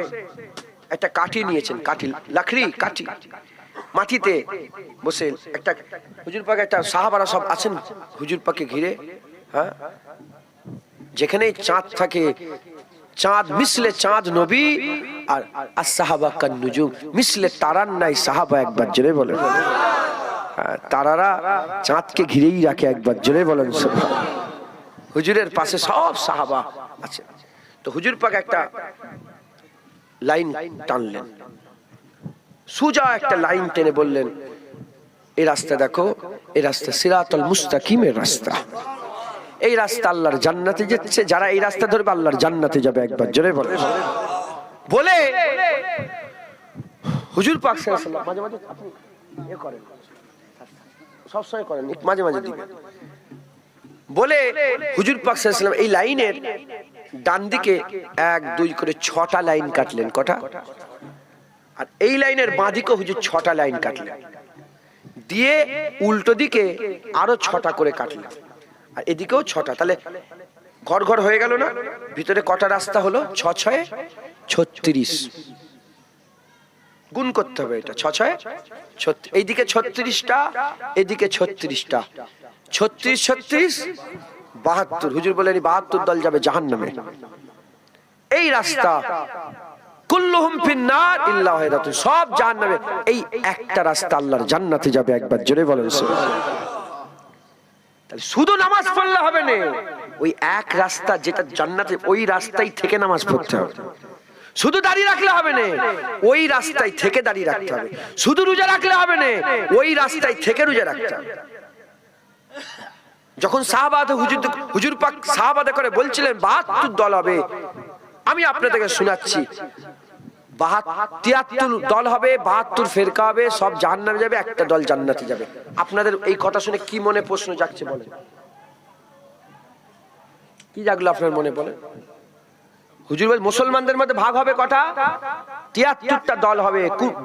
একটা কাঠি নিয়েছেন, কাঠি লাকড়ি কাঠি মাটিতে বসে একটা হুজুর পাক একটা সাহাবারা সব আছেন হুজুর পাককে ঘিরে। হ্যাঁ, যেখানে চাঁদ থাকে চাঁদ মিসলে চাঁদ নবী আর আসহাবা কান নুজুম মিসলে তারার নাই সাহাবা। একবার জোরে বলেন তারারা চাঁদকে ঘিরেই রাখে। একবার জোরে বলেন সুবহানাল্লাহ। হুজুরের পাশে সব সাহাবা আছে। তো হুজুর পাক একটা লাইন টানলেন, সুজা একটা লাইন টেনে বললেন, এই রাস্তা দেখো, এই রাস্তা সিরাতুল মুস্তাকিমের রাস্তা, এই রাস্তা আল্লাহর জান্নাতে যাচ্ছে, যারা এই রাস্তা ধরবে আল্লাহর জান্নাতে যাবে। একবার জোরে বলে বলে হুজুর পাক সাল্লাল্লাহু আলাইহি ওয়াসাল্লাম মাঝে মাঝে আপনি এ করেন, সবসময় করেন, মাঝে মাঝে দিবেন বলে হুজুর পাক সাল্লাল্লাহু আলাইহি ওয়াসাল্লাম এই লাইনের ডান দিকে 1 2 করে 6টা লাইন কাটলেন। কটা? আর এই লাইনের বাঁ দিকে হুজুর 6টা লাইন কাটলেন, দিয়ে উল্টো দিকে আরো 6টা করে কাটলেন, আর এদিকেও 6টা। তাহলে ঘর ঘর হয়ে গেল না? ভিতরে কটা রাস্তা হলো? 6 6 36। গুণ করতে হবে এটা। 6 6 36, এইদিকে 36টা, এদিকে 36টা, 36 36 72। হুজুর বলেন 72 দল যাবে জাহান্নামে। এই রাস্তা কুল্লুহুম ফিন্নার ইল্লা ওয়াহিদাতুন, সব জাহান্নামে। এই একটা রাস্তা আল্লাহর জান্নাতে যাবে। একবার জোরে বলেন সুবহানাল্লাহ। তাহলে শুধু নামাজ পড়লে হবে না, ওই এক রাস্তা যেটা জান্নাতে, ওই রাস্তায় থেকে নামাজ পড়তে হবে। শুধু দাড়ি রাখলে হবে না, ওই রাস্তায় থেকে দাড়ি রাখতে হবে। শুধু রোজা রাখলে হবে না, ওই রাস্তায় থেকে রোজা রাখতে হবে। যখন সাহাবাতে হুজুর পাক সাহাবাতে করে বলছিলেন 72 দল হবে, আমি আপনাদেরকে শোনাচ্ছি 73 দল হবে, 72 ফেরকা হবে, সব জাহান্নামে যাবে, একটা দল জান্নাতে যাবে। আপনাদের এই কথা শুনে কি মনে প্রশ্ন জাগছে বলেন? কি জাগলো আপনার মনে বলেন? হুজুর বল মুসলমানদের মধ্যে ভাগ হবে কটা? 73টা দল হবে,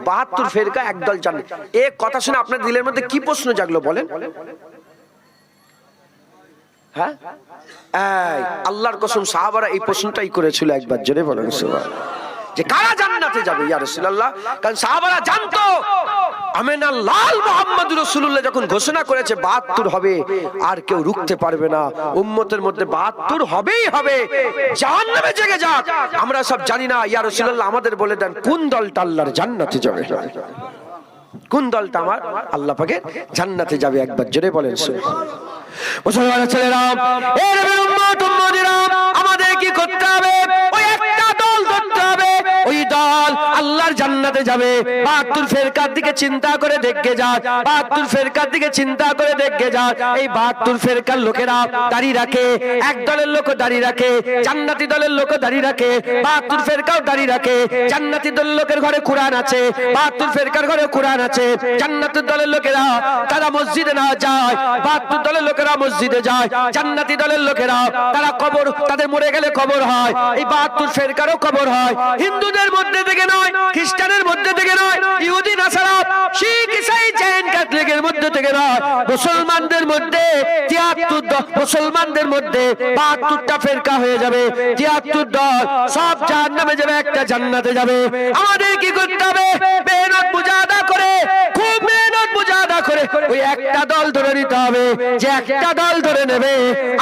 72 ফেরকা, এক দল জান্নাত। এই কথা শুনে আপনার দিলের মধ্যে কি প্রশ্ন জাগলো বলেন? হ্যাঁ, আল্লাহর কসম সাহাবারা এই প্রশ্নটাই করেছিল। একবার জোরে বলেন সুবহানাল্লাহ, যে কারা জান্নাতে যাবে ইয়া রাসূলুল্লাহ। কারণ সাহাবারা জানতো আমিনাল্লাহ মুহাম্মদুর রাসূলুল্লাহ যখন ঘোষণা করেছে 72 হবে, আর কেউ রুখতে পারবে না। উম্মতের মধ্যে 72 হবেই হবে, জাহান্নামে জেগে যাক। আমরা সব জানি না, ইয়া রাসূলুল্লাহ আমাদের বলে দেন কোন দলটা আল্লাহর জান্নাতে যাবে, কোন দলটা আমার আল্লাহ পাকের জান্নাতে যাবে। একবার জোরে বলেন সুবহানাল্লাহ। মুসলমানের ছেলেরা, এ নবীর উম্মত উম্মতিরা, আমাদের কি করতে হবে? ওই একটা দল ধরতে হবে, ওই দল আল্লাহর জান্নাতে যাবে। 72 ফেরকার দিকে চিন্তা করে দেখে যান, 72 ফেরকার দিকে চিন্তা করে দেখে যান। এই 72 ফেরকার লোকেরা দাড়ি রাখে, এক দলের লোক দাড়ি রাখে, জান্নাতি দলের লোক দাড়ি রাখে, 72 ফেরকাও দাড়ি রাখে। জান্নাতি দলের লোকের ঘরে কোরআন আছে, 72 ফেরকার ঘরে কোরআন আছে। জান্নাতি দলের লোকেরা তারা মসজিদে না যায়, 72 দলের লোকেরা মসজিদে যায়। জান্নাতি দলের লোকেরা তারা কবর, তাদের মরে গেলে কবর হয়, এই 72 ফেরকারও কবর হয়। হিন্দুদের মধ্যে থেকে নয়, খ্রিস্টানের মধ্যে থেকে নয়, ইহুদি নাসারা শিখ ইসাই জৈন ক্যাথলিকের মধ্যে থেকে নয়, মুসলমানদের মধ্যে 73 মুসলমানদের মধ্যে 72টা ফেরকা হয়ে যাবে। 73 দল সব জাহান্নামে যাবে, একটা জান্নাতে যাবে। আমাদের কি করতে হবে? মেহনত মুজাহাদা করে, খুব মেহনত মুজাহাদা করে ওই একটা দল ধরে নিতে হবে। যে একটা দল ধরে নেবে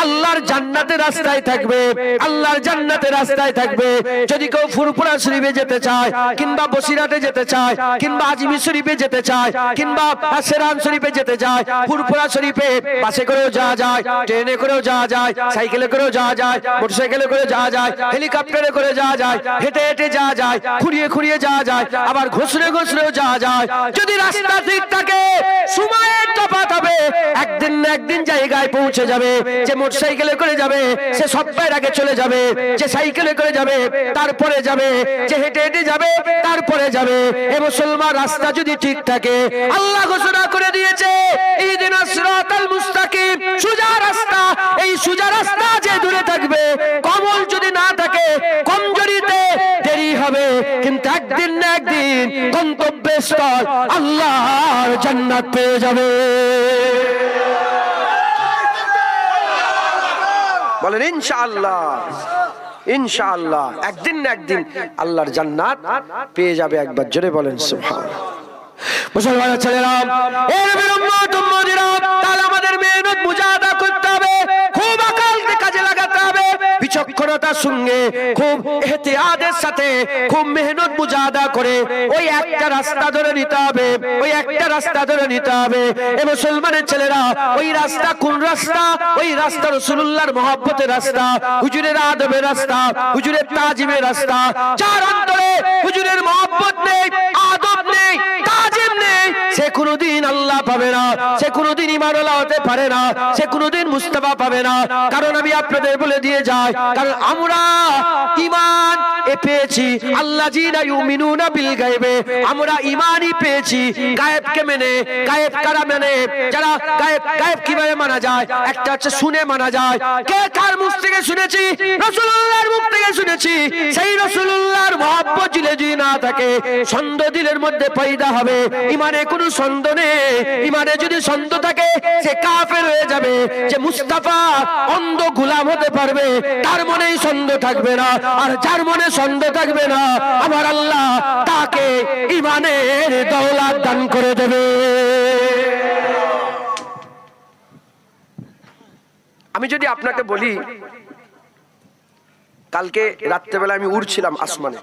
আল্লাহর জান্নাতের রাস্তায় থাকবে, আল্লাহর জান্নাতের রাস্তায় থাকবে। যদি কেউ ফুরফুরা শরীফে যেতে চায়, কিংবা বসিরাতে যেতে চায়, কিংবা আজমির শরীফে যেতে চায়, কিংবা সেরান শরীফে যেতে চায়, ফুরফুরা শরীফে বাসে করেও যাওয়া যায়, ট্রেনে করেও যাওয়া যায়, সাইকেলে করেও যাওয়া যায়, মোটরসাইকেলে করে যাওয়া যায়, হেলিকপ্টারে করে যাওয়া যায়, হেঁটে হেঁটে যাওয়া যায়, খুঁড়িয়ে খুঁড়িয়ে যাওয়া যায়, আবার ঘুষড়ে ঘুষড়েও যাওয়া যায়। যদি রাস্তা ঠিক থাকে, সময়ের তফাৎ হবে, একদিন না একদিন জায়গায় পৌঁছে যাবে। যে মোটরসাইকেলে করে যাবে সে সবার আগে চলে যাবে, যে সাইকেলে করে যাবে তারপরে যাবে, যে হেঁটে হেঁটে যাবে তারপরে যাবে। এ মুসলমান, রাস্তা যদি ঠিক থাকে, আল্লাহ ঘোষণা করে দিয়েছে ইহদিনাস সিরাতাল মুস্তাকিম, সোজা রাস্তা। এই সোজা রাস্তা যে দূরে থাকবে, কমল যদি না থাকে, কমজোরিতে দেরি হবে, কিন্তু একদিন না একদিন গন্তব্যস্থল আল্লাহর জান্নাত পেয়ে যাবে। বলেন ইনশাআল্লাহ, ইনশাআল্লাহ একদিন না একদিন আল্লাহর জান্নাত পেয়ে যাবে। একবার জোরে বলেন সুবহানাল্লাহ। মুসলমানের ছেলেরা, এর বিরুদ্ধে উম্মতিরা, তাহলে আমাদের মেহনত মুজাহাদা করতে হবে, খুব আকালকে কাজে লাগাতে হবে, বিচক্ষণতার সঙ্গে, খুব ইহতিয়াতের সাথে, খুব মেহনত মুজাহাদা করে ওই একটা রাস্তা ধরে নিতে হবে, ওই একটা রাস্তা ধরে নিতে হবে। এ মুসলমানের ছেলেরা, ওই রাস্তা কোন রাস্তা? ওই রাস্তা রাসূলুল্লাহর মহব্বতের রাস্তা, হুজুরের আদবের রাস্তা, হুজুরের তাজিমের রাস্তা। যার অন্তরে হুজুরের মহব্বত নেই, আদব নেই, তাজিম নেই, সে কোনোদিন আল্লাহ পাবে না, সে কোনোদিন ঈমানওয়ালা হতে পারে না, সে কোনোদিন মুস্তাফা পাবে না। কারণ আমি আপনাদের বলে দিয়ে যাই, কারণ আমরা ঈমান পেয়েছি আল্লাযীনা ইউমিনুনা বিল গায়বে, আমরা ঈমানই পেয়েছি গায়েবকে মেনে। গায়েব কারা মানে? যারা গায়েব। গায়েব কিভাবে মানা যায়? একটা হচ্ছে শুনে মানা যায়। কে কার মুখ থেকে শুনেছি? রাসূলুল্লাহর মুখ থেকে শুনেছি। সেই রাসূলুল্লাহর মহব্বত যদি না থাকে, সন্দেহ দিলের মধ্যে পয়দা হবে। ঈমানে কোনো সন্দেহ নেই। ঈমানে যদি সন্দেহ থাকে, সে কাফের হয়ে যাবে। যে মুস্তাফা অন্ধ গোলাম হতে পারবে, তার মনেই সন্দেহ থাকবে না। আর যার মনে সন্দেহ থাকবে না, আমার আল্লাহ তাকে ঈমানের দৌলত দান করে দেবে। আমি যদি আপনাকে বলি, কালকে রাত্রেবেলা আমি উড়ছিলাম আসমানে,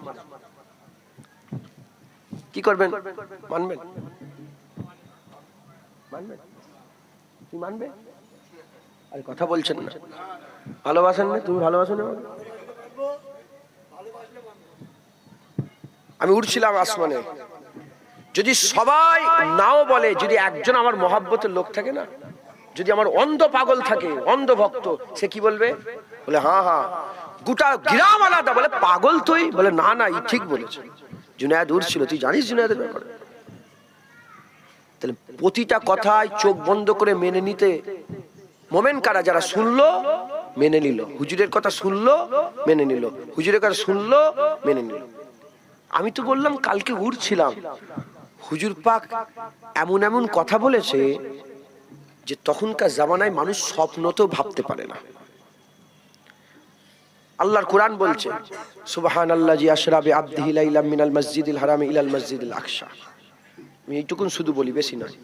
কি করবেন? মানবেন? মানবেন? তুই মানবে? আরে কথা বলছেন না। ভালোবাসেন না? তুমি ভালোবাসো না? আমি উড়ছিলাম আসমানে, যদি সবাই নাও বলে, যদি একজন আমার মহব্বতের লোক থাকে না, যদি আমার অন্ধ পাগল থাকে, অন্ধ ভক্ত, সে কি বলবে? বলে হ্যাঁ হ্যাঁ। গোটা গ্রাম আলাদা বলে পাগল তুই, বলে না না, ই ঠিক বলেছে। জুনায়েদ উড়ছিল, তুই জানিস জুনায়েদের ব্যাপারে? তাহলে প্রতিটা কথায় চোখ বন্ধ করে মেনে নিতে মোমেন কারা? যারা শুনলো মেনে নিল, হুজুরের কথা শুনলো মেনে নিল, হুজুরের কথা শুনলো মেনে নিল। আমি তো বললাম কালকে উড়ছিলাম, হুজুর পাক এমন এমন কথা বলেছে যে তখনকার জামানায় মানুষ স্বপ্নতেও ভাবতে পারে না। আল্লাহর কোরআন বলছে, সুবহানাল্লাযী আশরা বিআবদিহি লাইলাম মিনাল মসজিদিল হারামি ইলাল মসজিদিল আকসা। আমি এইটুকুন শুধু বলি, বেশি নয়।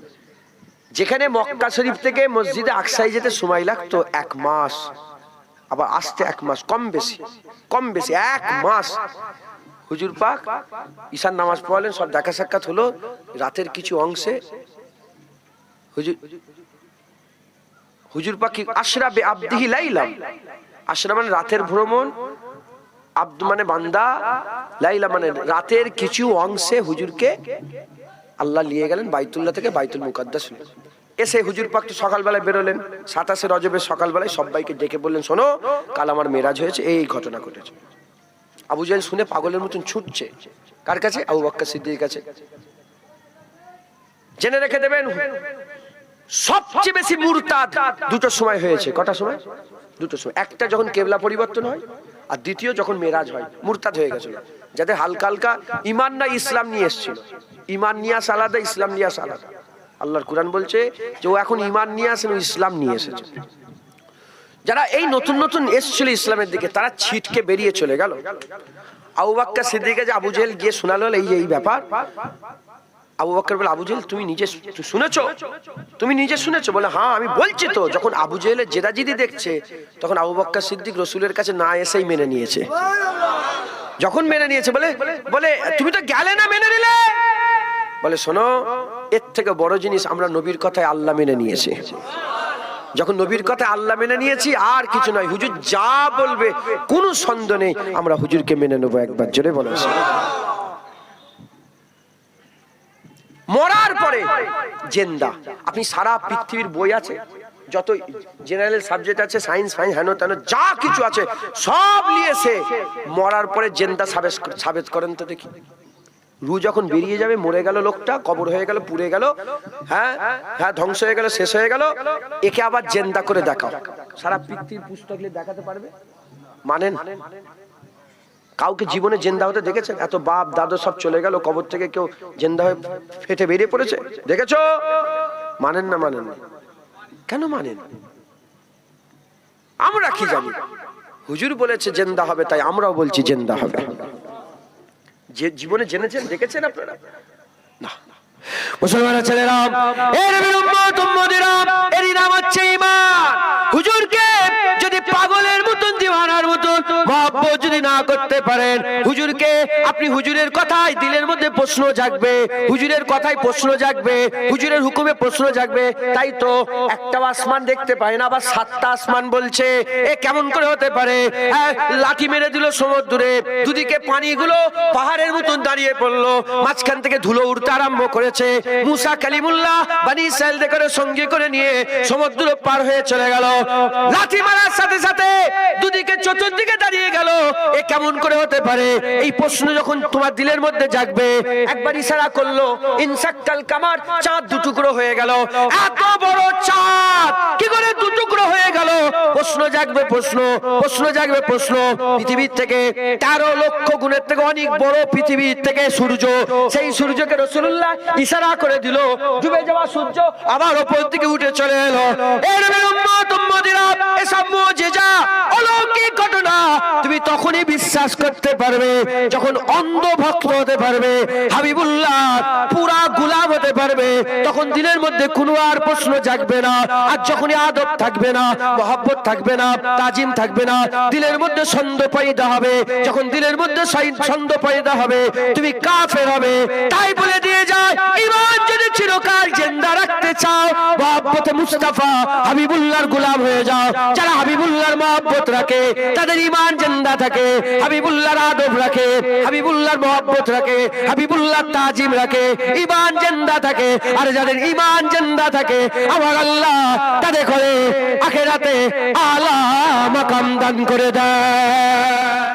যেখানে মক্কা শরীফ থেকে মসজিদে আকসায় যেতে সময় লাগতো 1 মাস, আবার আসতে 1 মাস, কম বেশি 1 মাস। হুজুর পাক ঈশার নামাজ পড়লেন, সব দেখা সাক্ষাৎ হলো। রাতের কিছু অংশে হুজুর পাক আশরা বিআবদিহি লাইলাম, আশরা মানে রাতের ভ্রমণ, আব্দ মানে বান্দা, লাইলা মানে রাতের কিছু অংশে হুজুরকে আল্লাহ নিয়ে গেলেন বাইতুল্লাহ থেকে বাইতুল মুকাদ্দাস। এসে হুজুর পাক তো সকালবেলায় বেরোলেন, 27 রজবের সকালবেলায় সবাইকে ডেকে বললেন, শোনো কাল আমার মেরাজ হয়েছে, এই ঘটনা ঘটেছে। আবু জাহেল শুনে পাগলের মতন ছুটছে কার কাছে? আবু বকর সিদ্দিকের কাছে। জেনে রেখে দেবেন, সবচেয়ে বেশি মুরতাদ দুটো সময় হয়েছে। কটা সময়? দুটো সময়। একটা যখন কেবলা পরিবর্তন হয়, আর দ্বিতীয় যখন মেরাজ হয়। মুরতাদ হয়ে গেছিল যাদের হালকা হালকা ইমান না ইসলাম নিয়ে এসেছিল। ইমান নিয়ে আসা আলাদা, ইসলাম নিয়ে আসা আলাদা। আল্লাহর কুরআন বলছে যে ও এখন ইমান নিয়ে আসেন, ও ইসলাম নিয়ে এসেছে। যারা এই নতুন নতুন এসেছিল ইসলামের দিকে, তারা ছিটকে বেরিয়ে চলে গেল। আবু বকর সিদ্দিক যে আবু জেহেল গিয়ে শোনালো এই ব্যাপার। আবু বকর বলে, আবু জেহেল তুমি নিজে শুনেছো? তুমি নিজে শুনেছো? বলে হ্যাঁ আমি বলছি তো। যখন আবু জেহেলের জেদাজিদি দেখছে, তখন আবু বকর সিদ্দিক রসুলের কাছে না এসেই মেনে নিয়েছে। যখন মেনে নিয়েছে বলে বলে তুমি তো গেলে না, মেনে নিলে? বলে শোনো, এর থেকে বড় জিনিস আমরা নবীর কথায় আল্লাহ মেনে নিয়েছি। যখন নবীর কথা আল্লাহ মেনে নিয়েছি, আর কিছু নয়, হুজুর যা বলবে কোনো সন্দেহ নেই, আমরা হুজুরকে মেনে নেবো। একবার জোরে বলেছি। মরার পরে জেন্দা, আপনি সারা পৃথিবীর বই আছে, যত জেনারেল সাবজেক্ট আছে, সায়েন্স ফাইন্স হেন তেন যা কিছু আছে, সব নিয়েছে মরার পরে জেন্দা সাবেত করেন তো দেখি। রু যখন বেরিয়ে যাবে, মরে গেল লোকটা, কবর হয়ে গেল, পুড়ে গেল, হ্যাঁ হ্যাঁ ধ্বংস হয়ে গেল, শেষ হয়ে গেল, একে আবার জেন্দা করে দেখাও। সারা পৃথিবীর পুস্তক দেখাতে পারবে? মানেন? কাউকে জীবনে জেন্দা হতে দেখেছেন? এত বাপ দাদু সব চলে গেল, কবর থেকে কেউ জেন্দা হয়ে ফেটে বেরিয়ে পড়েছে দেখেছো? মানেন না? মানেন না? কেন মানেন? আমরা কি জানি? হুজুর বলেছে জেন্দা হবে, তাই আমরাও বলছি জেন্দা হবে। যে জীবনে জেনেছেন, দেখেছেন আপনারা? না। মুসলমান ছেলেরা, এর উম্মত উম্মতিরা, এরই নাম হচ্ছে ঈমান। হুজুরকে যদি পাগলের মতন, দিওয়ানার মতন মহব্বত যদি না করতে পারেন, হুজুরকে আপনি হুজুরের কথায় দিলের মধ্যে প্রশ্ন জাগবে, হুজুরের কথায় প্রশ্ন জাগবে, হুজুরের হুকুমে প্রশ্ন জাগবে। তাই তো একটা আসমান দেখতে পায় না, আবার 7টা আসমান বলছে। এ কেমন করে হতে পারে? লাঠি মেরে দিল সমুদ্রে, দুদিকে পানিগুলো পাহাড়ের মতন দাঁড়িয়ে পড়লো, মাঝখান থেকে ধুলো উঠতে আরম্ভ করেছে। মুসা কালিমুল্লাহ বনি ইসরাঈলদের করে সঙ্গে করে নিয়ে সমুদ্র পার হয়ে চলে গেল। লাঠি মারার সাথে সাথে দুদিকে চতুর্দিকে দাঁড়িয়ে গেল। এ কেমন করে হতে পারে? এই প্রশ্ন যখন তোমার দিলের মধ্যে জাগবে, একবার ইশারা করলো, ইনসাক্কাল কামার, চাঁদ দুটুকরো হয়ে গেল। এত বড় চাঁদ কি করে দুটুকরো হয়ে গেল? প্রশ্ন জাগবে, প্রশ্ন জাগবে, প্রশ্ন। পৃথিবীর থেকে 13 লক্ষ গুণের থেকে অনেক বড় পৃথিবীর থেকে সূর্য, সেই সূর্যকে রাসূলুল্লাহ ইশারা করে দিল, ডুবে যাওয়া সূর্য আবার উপর দিকে উঠে চলে এলো। এর উম্মত উম্মতিরা, এসব মুজিজা অলৌকিক ঘটনা তুমি তখনই বিশ্বাস করতে পারবে যখন অন্ধ ভক্ত হতে পারবে, হাবিবুল্লাহ পুরা গোলাম হতে পারবে। তখন দিলের মধ্যে কোনো আর প্রশ্ন জাগবে না। আর যখনই আদব থাকবে না, মহব্বত থাকবে না, তাজিম থাকবে না, দিলের মধ্যে সন্দেহ পয়দা হবে। যখন দিলের মধ্যে সন্দেহ পয়দা হবে, তুমি কাফের হবে। তাই বলে দিয়ে যায়, ঈমান যদি চিরকাল জিন্দা রাখতে চাও, মহব্বতে মুস্তাফা হাবিবুল্লাহর গোলাম হয়ে যাও। যারা হাবিবুল্লাহর মহব্বত রাখে, তাদের ঈমান জিন্দা থাকে। হাবিবুল্লাহর আদব রাখে, হাবিবুল্লাহর মহব্বত রাখে, হাবিবুল্লাহর তাজিম রাখে, ঈমান জিন্দা থাকে। আর যাদের ঈমান জিন্দা থাকে, আমার আল্লাহ তাদের করে আখিরাতে আলা মাকাম দান করে দেয়।